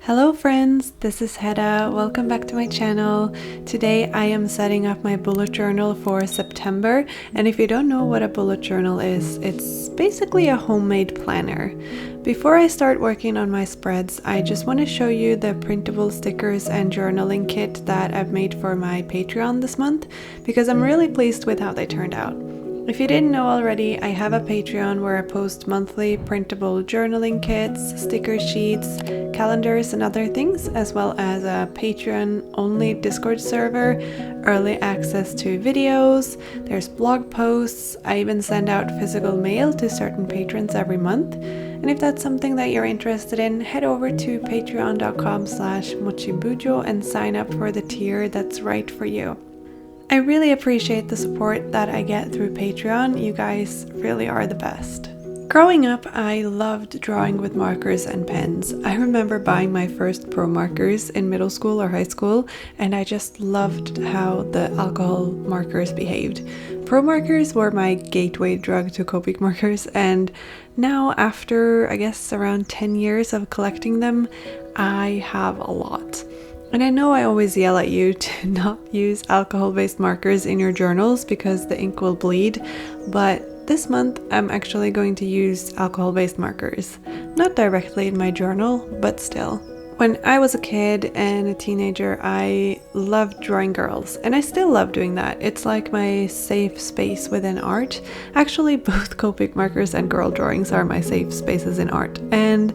Hello friends, this is Hedda. Welcome back to my channel. Today I am setting up my bullet journal for September, and if you don't know what a bullet journal is, it's basically a homemade planner. Before I start working on my spreads, I just want to show you the printable stickers and journaling kit that I've made for my Patreon this month, because I'm really pleased with how they turned out. If you didn't know already, I have a Patreon where I post monthly printable journaling kits, sticker sheets, calendars and other things, as well as a Patreon-only Discord server, early access to videos, there's blog posts, I even send out physical mail to certain patrons every month. And if that's something that you're interested in, head over to patreon.com/mochibujo and sign up for the tier that's right for you. I really appreciate the support that I get through Patreon. You guys really are the best. Growing up, I loved drawing with markers and pens. I remember buying my first pro markers in middle school or high school, and I just loved how the alcohol markers behaved. Pro markers were my gateway drug to Copic markers, and now after, I guess, around 10 years of collecting them, I have a lot. And I know I always yell at you to not use alcohol-based markers in your journals because the ink will bleed, but this month I'm actually going to use alcohol-based markers. Not directly in my journal, but still. When I was a kid and a teenager, I loved drawing girls, and I still love doing that. It's like my safe space within art. Actually, both Copic markers and girl drawings are my safe spaces in art, and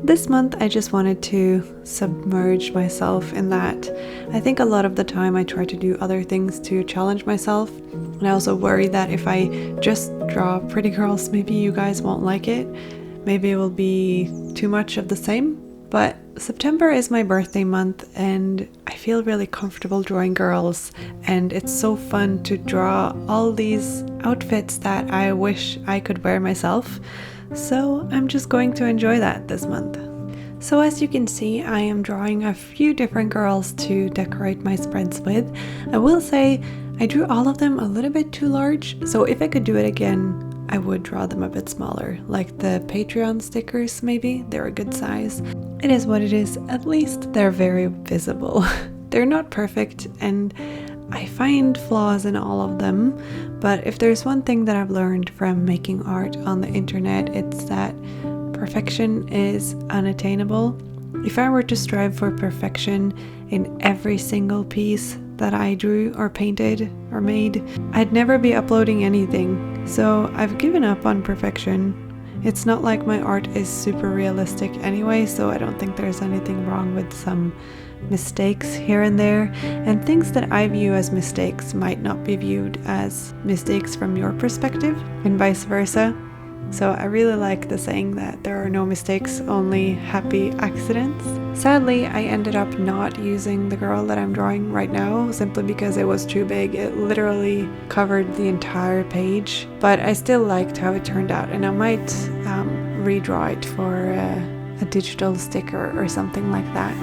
this month I just wanted to submerge myself in that. I think a lot of the time I try to do other things to challenge myself, and I also worry that if I just draw pretty girls, maybe you guys won't like it. Maybe it will be too much of the same. But September is my birthday month and I feel really comfortable drawing girls, and it's so fun to draw all these outfits that I wish I could wear myself. So I'm just going to enjoy that this month. So as you can see, I am drawing a few different girls to decorate my spreads with. I will say I drew all of them a little bit too large, so if I could do it again, I would draw them a bit smaller, like the Patreon stickers maybe. They're a good size. It is what it is, at least they're very visible. They're not perfect and I find flaws in all of them, but if there's one thing that I've learned from making art on the internet, it's that perfection is unattainable. If I were to strive for perfection in every single piece that I drew or painted or made, I'd never be uploading anything. So I've given up on perfection. It's not like my art is super realistic anyway, so I don't think there's anything wrong with some mistakes here and there, and things that I view as mistakes might not be viewed as mistakes from your perspective, and vice versa. So I really like the saying that there are no mistakes, only happy accidents. Sadly, I ended up not using the girl that I'm drawing right now simply because it was too big. It literally covered the entire page, but I still liked how it turned out, and I might redraw it for a digital sticker or something like that.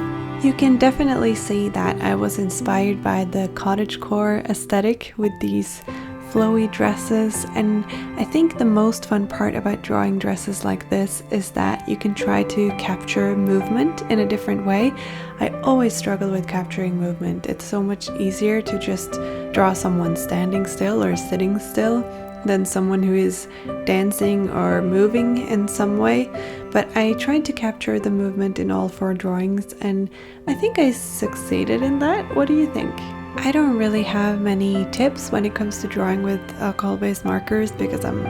You can definitely see that I was inspired by the cottagecore aesthetic with these flowy dresses, and I think the most fun part about drawing dresses like this is that you can try to capture movement in a different way. I always struggle with capturing movement. It's so much easier to just draw someone standing still or sitting still than someone who is dancing or moving in some way, but I tried to capture the movement in all 4 drawings and I think I succeeded in that. What do you think? I don't really have many tips when it comes to drawing with alcohol-based markers because I'm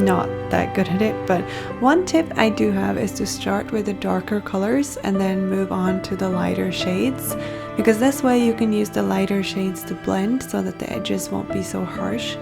not that good at it, but one tip I do have is to start with the darker colors and then move on to the lighter shades, because this way you can use the lighter shades to blend so that the edges won't be so harsh.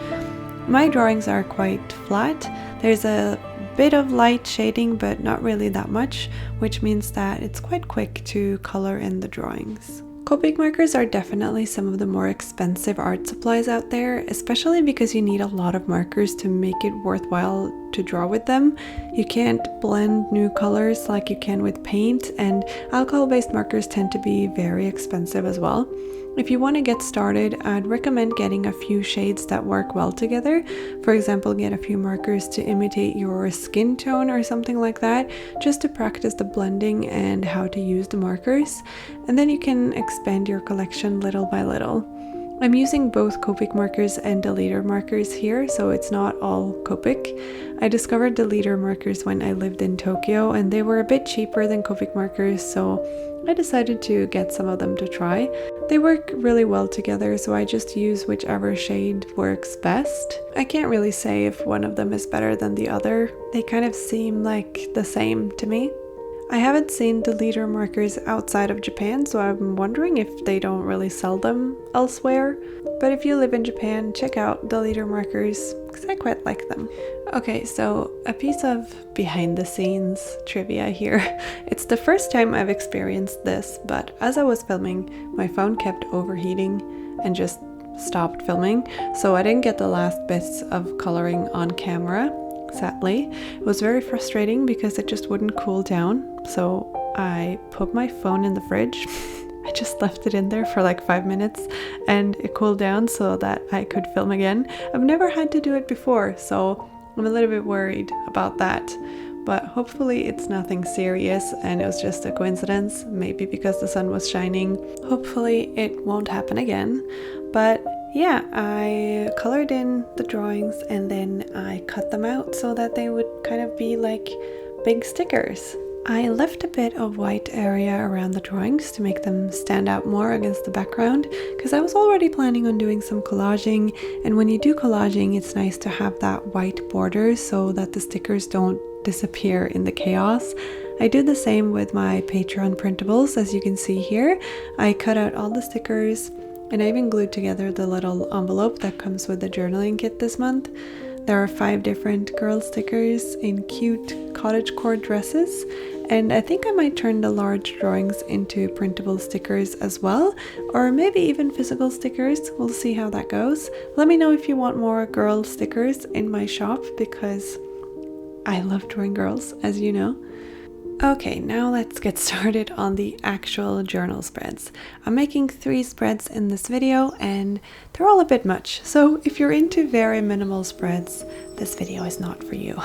My drawings are quite flat. There's a bit of light shading, but not really that much, which means that it's quite quick to color in the drawings. Copic markers are definitely some of the more expensive art supplies out there, especially because you need a lot of markers to make it worthwhile to draw with them. You can't blend new colors like you can with paint, and alcohol-based markers tend to be very expensive as well. If you want to get started, I'd recommend getting a few shades that work well together. For example, get a few markers to imitate your skin tone or something like that, just to practice the blending and how to use the markers. And then you can expand your collection little by little. I'm using both Copic markers and deleter markers here, so it's not all Copic. I discovered deleter markers when I lived in Tokyo, and they were a bit cheaper than Copic markers, so I decided to get some of them to try. They work really well together, so I just use whichever shade works best. I can't really say if one of them is better than the other. They kind of seem like the same to me. I haven't seen deleter markers outside of Japan, so I'm wondering if they don't really sell them elsewhere. But if you live in Japan, check out deleter markers, because I quite like them. Okay, so a piece of behind the scenes trivia here. It's the first time I've experienced this, but as I was filming, my phone kept overheating and just stopped filming, so I didn't get the last bits of coloring on camera. Sadly, it was very frustrating because it just wouldn't cool down, so I put my phone in the fridge. I just left it in there for like 5 minutes and it cooled down so that I could film again. I've never had to do it before, so I'm a little bit worried about that, but hopefully it's nothing serious and it was just a coincidence, maybe because the sun was shining. Hopefully it won't happen again. But yeah, I colored in the drawings and then I cut them out so that they would kind of be like big stickers. I left a bit of white area around the drawings to make them stand out more against the background, because I was already planning on doing some collaging, and when you do collaging it's nice to have that white border so that the stickers don't disappear in the chaos. I do the same with my Patreon printables, as you can see here. I cut out all the stickers and I even glued together the little envelope that comes with the journaling kit this month. There are 5 different girl stickers in cute cottagecore dresses, and I think I might turn the large drawings into printable stickers as well, or maybe even physical stickers. We'll see how that goes. Let me know if you want more girl stickers in my shop, because I love drawing girls, as you know. Okay, now let's get started on the actual journal spreads. I'm making 3 spreads in this video and they're all a bit much, so if you're into very minimal spreads, this video is not for you.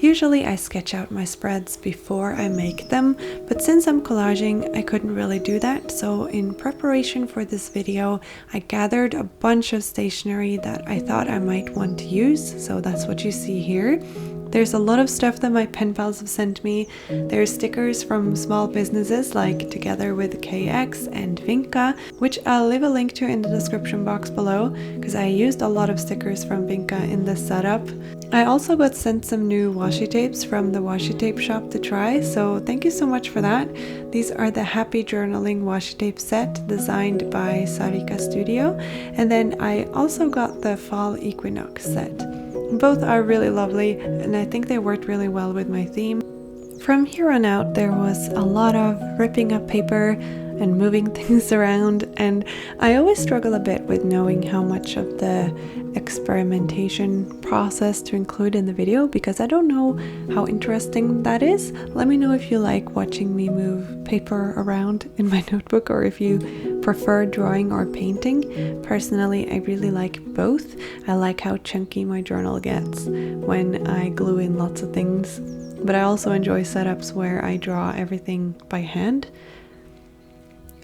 Usually I sketch out my spreads before I make them, but since I'm collaging, I couldn't really do that, so in preparation for this video, I gathered a bunch of stationery that I thought I might want to use, so that's what you see here. There's a lot of stuff that my pen pals have sent me. There's stickers from small businesses like Together with KX and Vinka, which I'll leave a link to in the description box below, because I used a lot of stickers from Vinka in this setup. I also got sent some new washi tapes from the washi tape shop to try, so thank you so much for that. These are the Happy Journaling washi tape set designed by Sarika Studio, and then I also got the Fall Equinox set. Both are really lovely and I think they worked really well with my theme. From here on out there was a lot of ripping up paper and moving things around, and I always struggle a bit with knowing how much of the experimentation process to include in the video, because I don't know how interesting that is. Let me know if you like watching me move paper around in my notebook, or if you prefer drawing or painting. Personally, I really like both. I like how chunky my journal gets when I glue in lots of things, but I also enjoy setups where I draw everything by hand.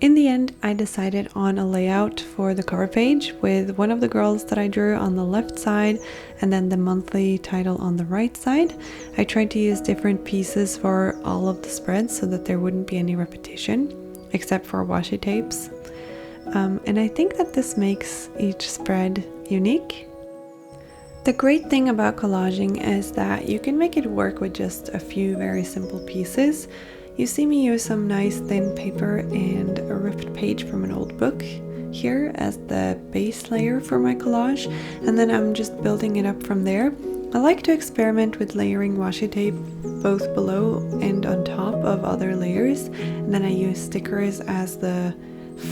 In the end, I decided on a layout for the cover page with one of the girls that I drew on the left side and then the monthly title on the right side. I tried to use different pieces for all of the spreads so that there wouldn't be any repetition, except for washi tapes. And I think that this makes each spread unique. The great thing about collaging is that you can make it work with just a few very simple pieces. You see me use some nice thin paper and a ripped page from an old book here as the base layer for my collage, and then I'm just building it up from there. I like to experiment with layering washi tape both below and on top of other layers, and then I use stickers as the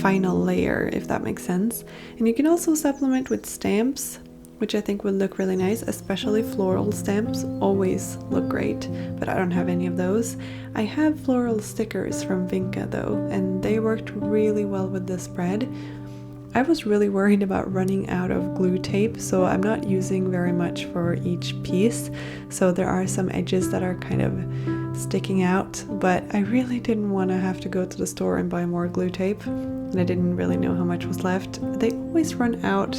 final layer, if that makes sense. And you can also supplement with stamps, which I think would look really nice, especially floral stamps always look great, but I don't have any of those. I have floral stickers from Vinka though, and they worked really well with the spread. I was really worried about running out of glue tape, so I'm not using very much for each piece. So there are some edges that are kind of sticking out, but I really didn't want to have to go to the store and buy more glue tape, and I didn't really know how much was left. They always run out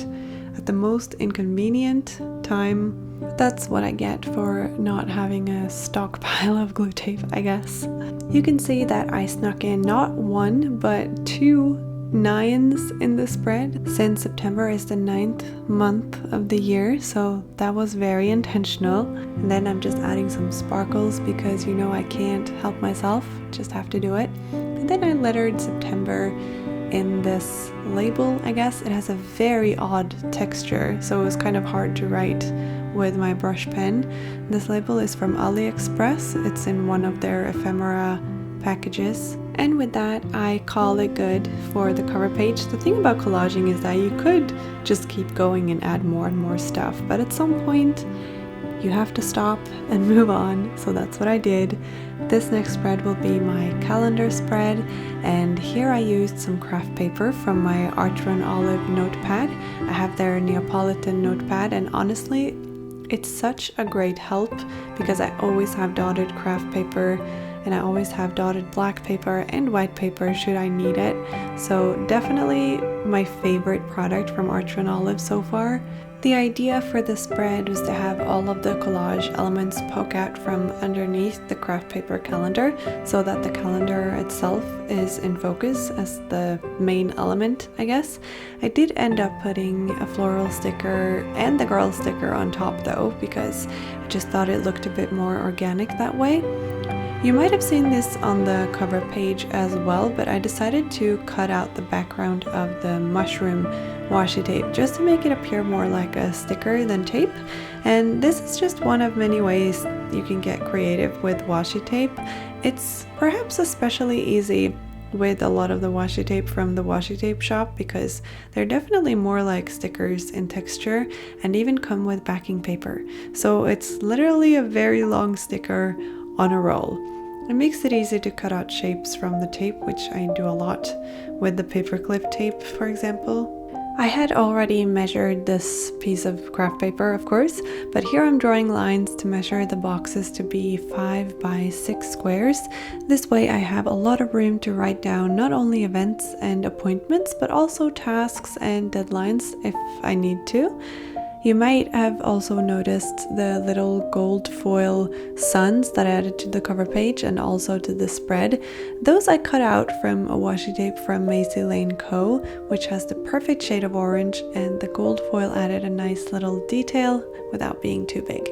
at the most inconvenient time. That's what I get for not having a stockpile of glue tape, I guess. You can see that I snuck in not one, but 2 9s in the spread, since September is the 9th month of the year, so that was very intentional. And then I'm just adding some sparkles because you know I can't help myself, just have to do it. And then I lettered September in this label. I guess it has a very odd texture, so it was kind of hard to write with my brush pen. This label is from AliExpress. It's in one of their Ephemera packages. And with that, I call it good for the cover page. The thing about collaging is that you could just keep going and add more and more stuff, but at some point you have to stop and move on, so that's what I did. This next spread will be my calendar spread, and here I used some craft paper from my Artline Olive notepad. I have their Neapolitan notepad, and honestly, it's such a great help because I always have dotted craft paper, and I always have dotted black paper and white paper should I need it. So definitely my favorite product from Artline Olive so far. The idea for the spread was to have all of the collage elements poke out from underneath the craft paper calendar so that the calendar itself is in focus as the main element, I guess. I did end up putting a floral sticker and the girl sticker on top though, because I just thought it looked a bit more organic that way. You might have seen this on the cover page as well, but I decided to cut out the background of the mushroom washi tape just to make it appear more like a sticker than tape. And this is just one of many ways you can get creative with washi tape. It's perhaps especially easy with a lot of the washi tape from the washi tape shop because they're definitely more like stickers in texture and even come with backing paper. So it's literally a very long sticker on a roll. It makes it easy to cut out shapes from the tape, which I do a lot with the paperclip tape, for example. I had already measured this piece of craft paper, of course, but here I'm drawing lines to measure the boxes to be 5 by 6 squares. This way I have a lot of room to write down not only events and appointments, but also tasks and deadlines if I need to. You might have also noticed the little gold foil suns that I added to the cover page and also to the spread. Those I cut out from a washi tape from Macy Lane Co., which has the perfect shade of orange, and the gold foil added a nice little detail without being too big.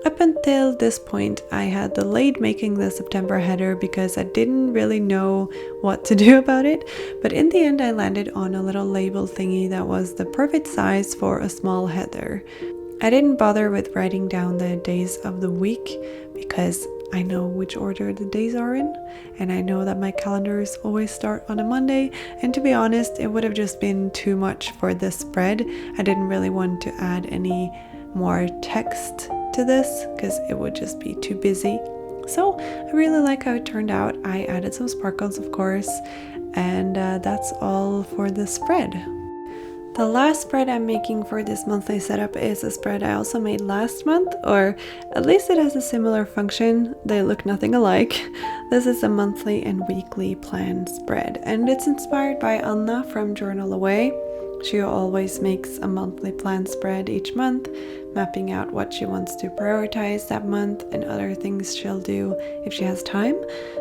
Up until this point, I had delayed making the September header because I didn't really know what to do about it, but in the end I landed on a little label thingy that was the perfect size for a small header. I didn't bother with writing down the days of the week because I know which order the days are in, and I know that my calendars always start on a Monday, and to be honest, it would have just been too much for this spread. I didn't really want to add any more text to this because it would just be too busy. So I really like how it turned out. I added some sparkles, of course, and that's all for the spread. The last spread I'm making for this monthly setup is a spread I also made last month, or at least it has a similar function. They look nothing alike. This is a monthly and weekly plan spread, and it's inspired by Anna from Journal Away. She always makes a monthly plan spread each month, mapping out what she wants to prioritize that month and other things she'll do if she has time.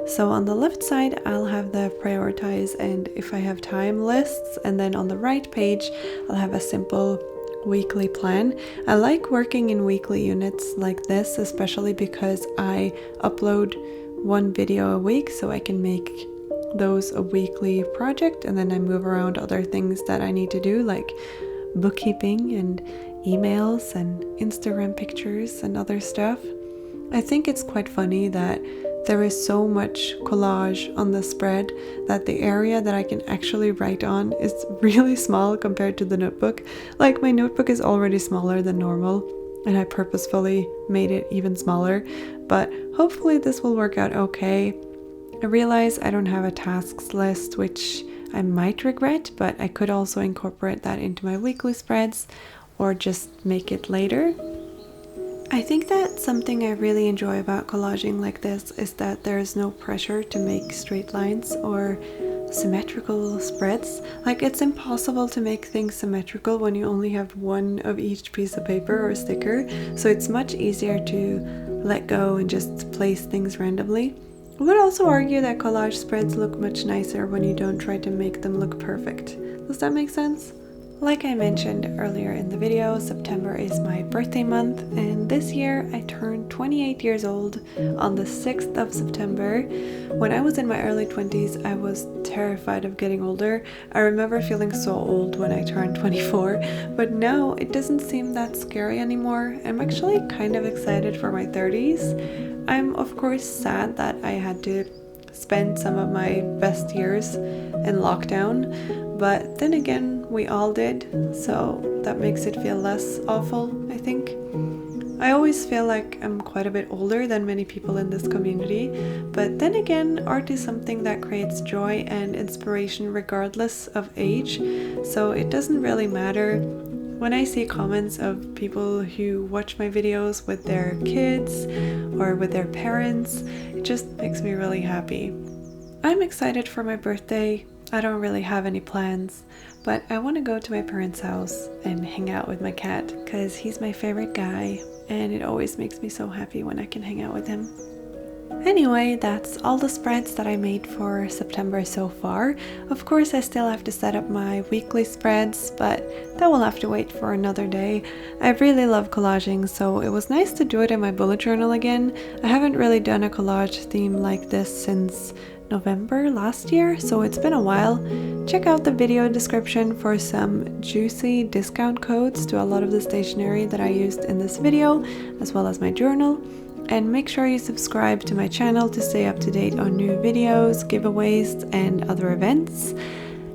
So on the left side, I'll have the prioritize and if I have time lists, and then on the right page, I'll have a simple weekly plan. I like working in weekly units like this, especially because I upload one video a week, so I can make those a weekly project, and then I move around other things that I need to do, like bookkeeping and emails and Instagram pictures and other stuff. I think it's quite funny that there is so much collage on the spread that the area that I can actually write on is really small compared to the notebook. Like, my notebook is already smaller than normal, and I purposefully made it even smaller, but hopefully this will work out okay. I realize I don't have a tasks list, which I might regret, but I could also incorporate that into my weekly spreads or just make it later. I think that something I really enjoy about collaging like this is that there is no pressure to make straight lines or symmetrical spreads. Like, it's impossible to make things symmetrical when you only have one of each piece of paper or sticker, so it's much easier to let go and just place things randomly. I would also argue that collage spreads look much nicer when you don't try to make them look perfect. Does that make sense? Like I mentioned earlier in the video, September is my birthday month, and this year I turned 28 years old on the 6th of September. When I was in my early 20s, I was terrified of getting older. I remember feeling so old when I turned 24, but now it doesn't seem that scary anymore. I'm actually kind of excited for my 30s. I'm of course sad that I had to spend some of my best years in lockdown, but then again, we all did, so that makes it feel less awful, I think. I always feel like I'm quite a bit older than many people in this community, but then again, art is something that creates joy and inspiration regardless of age, so it doesn't really matter. When I see comments of people who watch my videos with their kids or with their parents, it just makes me really happy. I'm excited for my birthday. I don't really have any plans, but I want to go to my parents' house and hang out with my cat because he's my favorite guy, and it always makes me so happy when I can hang out with him. Anyway, that's all the spreads that I made for September so far. Of course, I still have to set up my weekly spreads, but that will have to wait for another day. I really love collaging, so it was nice to do it in my bullet journal again. I haven't really done a collage theme like this since November last year, so it's been a while. Check out the video description for some juicy discount codes to a lot of the stationery that I used in this video, as well as my journal. And make sure you subscribe to my channel to stay up to date on new videos, giveaways, and other events.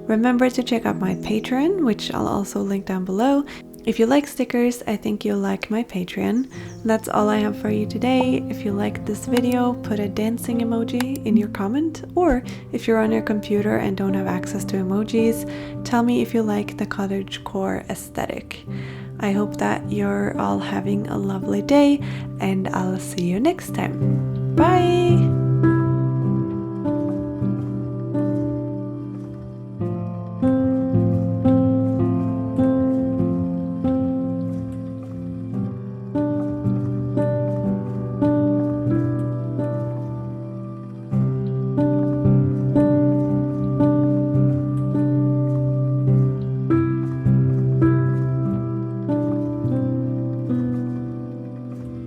Remember to check out my Patreon, which I'll also link down below. If you like stickers, I think you'll like my Patreon. That's all I have for you today. If you liked this video, put a dancing emoji in your comment, or if you're on your computer and don't have access to emojis, tell me if you like the cottagecore aesthetic. I hope that you're all having a lovely day, and I'll see you next time. Bye!